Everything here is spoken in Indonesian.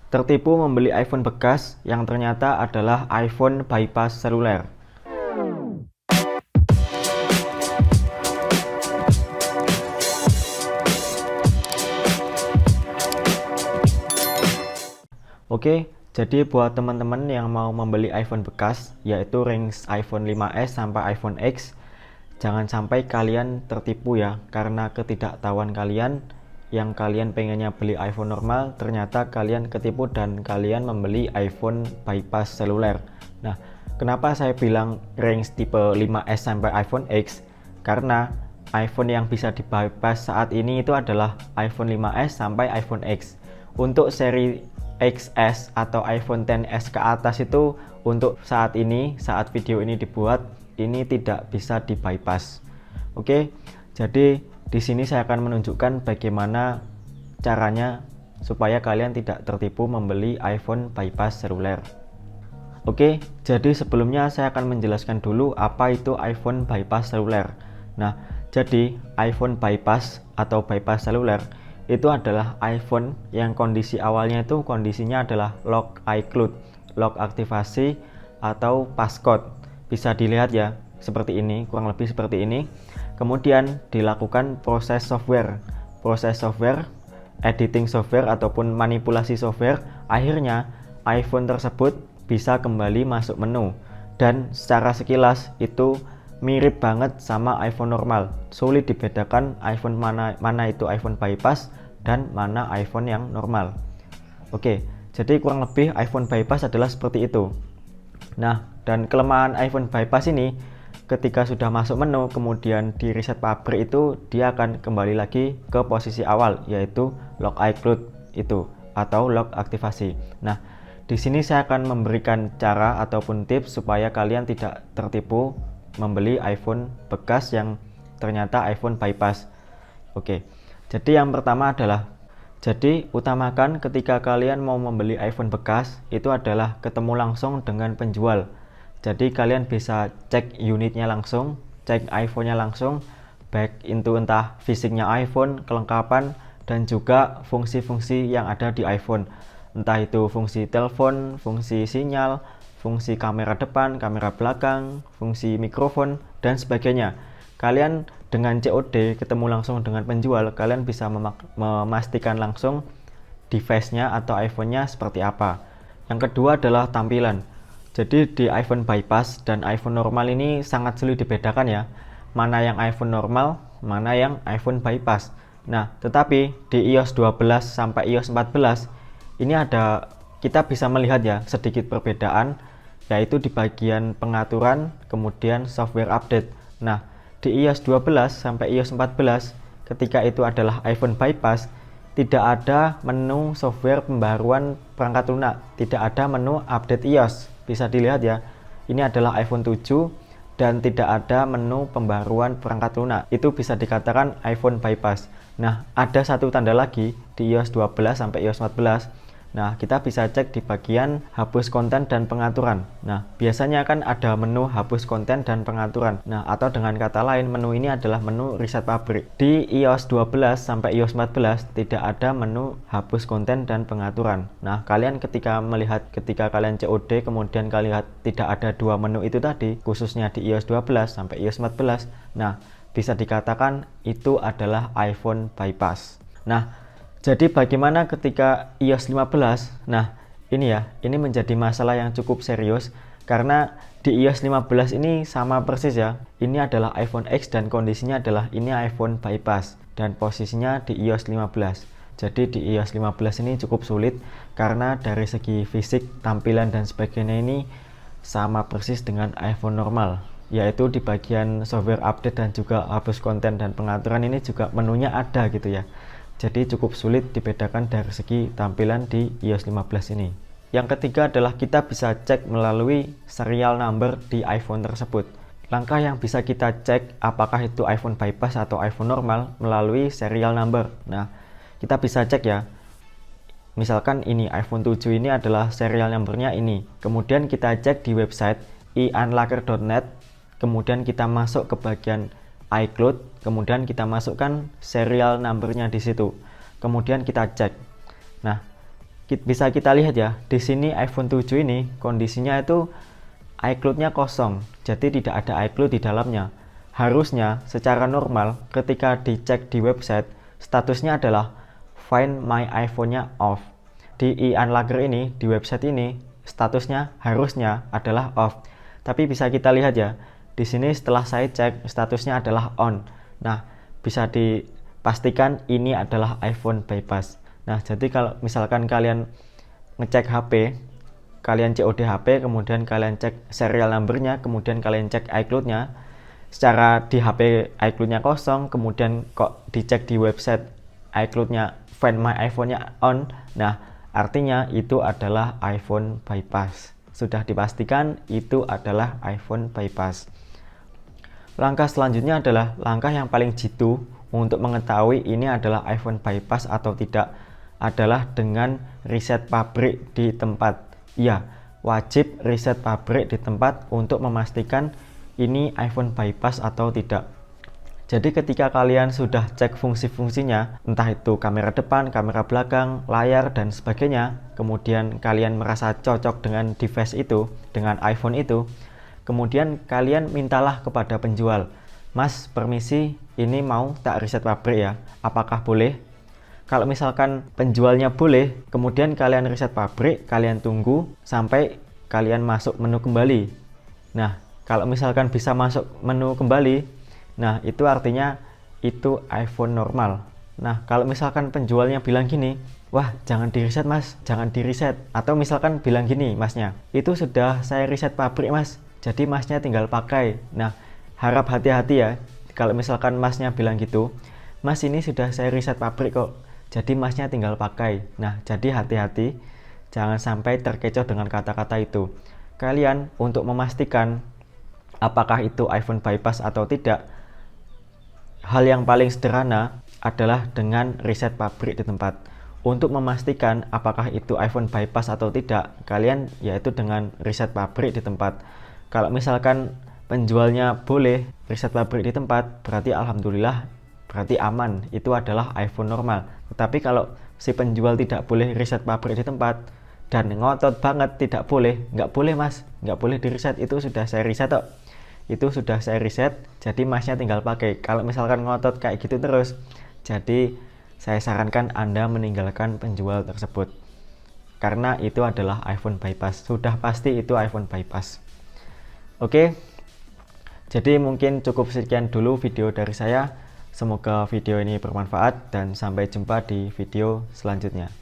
tertipu membeli iPhone bekas yang ternyata adalah iPhone bypass seluler. Oke, jadi buat teman-teman yang mau membeli iPhone bekas, yaitu range iPhone 5s sampai iPhone X, jangan sampai kalian tertipu ya, karena ketidaktahuan kalian yang kalian pengennya beli iPhone normal, ternyata kalian ketipu dan kalian membeli iPhone bypass seluler. Nah, kenapa saya bilang range tipe 5s sampai iPhone X? Karena iPhone yang bisa di bypass saat ini itu adalah iPhone 5s sampai iPhone X. Untuk seri XS atau iPhone XS ke atas itu untuk saat ini, saat video ini dibuat, ini tidak bisa di bypass. Oke, jadi di sini saya akan menunjukkan bagaimana caranya supaya kalian tidak tertipu membeli iPhone bypass seluler. Oke, jadi sebelumnya saya akan menjelaskan dulu apa itu iPhone bypass seluler. Nah, jadi iPhone bypass atau bypass seluler itu adalah iPhone yang kondisi awalnya itu kondisinya adalah lock iCloud, lock aktivasi atau passcode. Bisa dilihat ya, seperti ini, kurang lebih seperti ini. Kemudian dilakukan proses software, editing software ataupun manipulasi software. Akhirnya iPhone tersebut bisa kembali masuk menu. Dan secara sekilas itu mirip banget sama iPhone normal. Sulit dibedakan iPhone mana itu iPhone bypass dan mana iPhone yang normal. Oke, jadi kurang lebih iPhone bypass adalah seperti itu. Nah, dan kelemahan iPhone bypass ini ketika sudah masuk menu kemudian di reset pabrik itu dia akan kembali lagi ke posisi awal, yaitu lock iCloud itu atau lock aktivasi. Nah, di sini saya akan memberikan cara ataupun tips supaya kalian tidak tertipu membeli iPhone bekas yang ternyata iPhone bypass. Oke, jadi yang pertama adalah, jadi utamakan ketika kalian mau membeli iPhone bekas itu adalah ketemu langsung dengan penjual. Jadi kalian bisa cek unitnya langsung, cek iPhone-nya langsung, baik itu entah fisiknya iPhone, kelengkapan, dan juga fungsi-fungsi yang ada di iPhone. Entah itu fungsi telepon, fungsi sinyal, fungsi kamera depan, kamera belakang, fungsi mikrofon, dan sebagainya. Kalian dengan COD ketemu langsung dengan penjual, kalian bisa memastikan langsung device-nya atau iPhone-nya seperti apa. Yang kedua adalah tampilan. Jadi di iPhone bypass dan iPhone normal ini sangat sulit dibedakan ya, mana yang iPhone normal, mana yang iPhone bypass. Nah, tetapi di iOS 12 sampai iOS 14 ini kita bisa melihat ya sedikit perbedaan, yaitu di bagian pengaturan, kemudian software update. Nah, di iOS 12 sampai iOS 14 ketika itu adalah iPhone bypass, tidak ada menu software pembaruan perangkat lunak, tidak ada menu update iOS. Bisa dilihat ya, ini adalah iPhone 7 dan tidak ada menu pembaruan perangkat lunak. Itu bisa dikatakan iPhone bypass. Nah, ada satu tanda lagi di iOS 12 sampai iOS 14. Nah, kita bisa cek di bagian hapus konten dan pengaturan. Nah, biasanya kan ada menu hapus konten dan pengaturan. Nah, atau dengan kata lain, menu ini adalah menu reset pabrik. Di iOS 12 sampai iOS 14 tidak ada menu hapus konten dan pengaturan. Nah, kalian ketika kalian COD kemudian kalian lihat tidak ada dua menu itu tadi, khususnya di iOS 12 sampai iOS 14. Nah, bisa dikatakan itu adalah iPhone bypass. Nah, jadi bagaimana ketika iOS 15? Nah, ini menjadi masalah yang cukup serius karena di iOS 15 ini sama persis ya. Ini adalah iPhone X dan kondisinya adalah ini iPhone bypass dan posisinya di iOS 15. Jadi di iOS 15 ini cukup sulit karena dari segi fisik, tampilan dan sebagainya ini sama persis dengan iPhone normal. Yaitu di bagian software update dan juga hapus konten dan pengaturan ini juga menunya ada gitu ya. Jadi cukup sulit dibedakan dari segi tampilan di iOS 15 ini. Yang ketiga adalah kita bisa cek melalui serial number di iPhone tersebut. Langkah yang bisa kita cek apakah itu iPhone bypass atau iPhone normal melalui serial number. Nah, kita bisa cek ya. Misalkan ini iPhone 7 ini adalah serial numbernya ini. Kemudian kita cek di website iunlocker.net. Kemudian kita masuk ke bagian iCloud, kemudian kita masukkan serial numbernya di situ. Kemudian kita cek. Nah, bisa kita lihat ya, di sini iPhone 7 ini kondisinya itu iCloud-nya kosong, jadi tidak ada iCloud di dalamnya. Harusnya secara normal ketika dicek di website, statusnya adalah Find My iPhone-nya off. Di e-unlocker ini, di website ini, statusnya harusnya adalah off. Tapi bisa kita lihat ya, di sini setelah saya cek statusnya adalah on. Nah, bisa dipastikan ini adalah iPhone bypass. Nah, jadi kalau misalkan kalian ngecek HP, kalian COD HP, kemudian kalian cek serial number-nya, kemudian kalian cek iCloud-nya, secara di HP iCloud-nya kosong, kemudian kok dicek di website iCloud-nya Find My iPhone-nya on, nah artinya itu adalah iPhone bypass. Sudah dipastikan itu adalah iPhone bypass. Langkah selanjutnya adalah langkah yang paling jitu untuk mengetahui ini adalah iPhone bypass atau tidak, adalah dengan riset pabrik di tempat. Ya, wajib riset pabrik di tempat untuk memastikan ini iPhone bypass atau tidak. Jadi ketika kalian sudah cek fungsi-fungsinya, entah itu kamera depan, kamera belakang, layar, dan sebagainya, kemudian kalian merasa cocok dengan device itu, dengan iPhone itu, kemudian kalian mintalah kepada penjual, Mas, permisi, ini mau tak riset pabrik ya, apakah boleh? Kalau misalkan penjualnya boleh, kemudian kalian riset pabrik, kalian tunggu sampai kalian masuk menu kembali. Nah, kalau misalkan bisa masuk menu kembali, nah itu artinya itu iPhone normal. Nah, kalau misalkan penjualnya bilang gini, wah jangan di reset mas, jangan di reset, atau misalkan bilang gini masnya, itu sudah saya riset pabrik mas, jadi masnya tinggal pakai. Nah, harap hati-hati ya, kalau misalkan masnya bilang gitu, mas ini sudah saya riset pabrik kok, jadi masnya tinggal pakai. Nah, jadi hati-hati, jangan sampai terkecoh dengan kata-kata itu. Kalian untuk memastikan apakah itu iPhone bypass atau tidak, hal yang paling sederhana adalah dengan riset pabrik di tempat. Untuk memastikan apakah itu iPhone bypass atau tidak, kalian yaitu dengan riset pabrik di tempat. Kalau misalkan penjualnya boleh riset pabrik di tempat, berarti alhamdulillah, berarti aman, itu adalah iPhone normal. Tetapi kalau si penjual tidak boleh riset pabrik di tempat dan ngotot banget tidak boleh, nggak boleh mas, nggak boleh di riset, itu sudah saya riset kok, itu sudah saya riset, jadi masnya tinggal pakai. Kalau misalkan ngotot kayak gitu terus, jadi saya sarankan Anda meninggalkan penjual tersebut, karena itu adalah iPhone bypass, sudah pasti itu iPhone bypass. Oke, jadi mungkin cukup sekian dulu video dari saya. Semoga video ini bermanfaat dan sampai jumpa di video selanjutnya.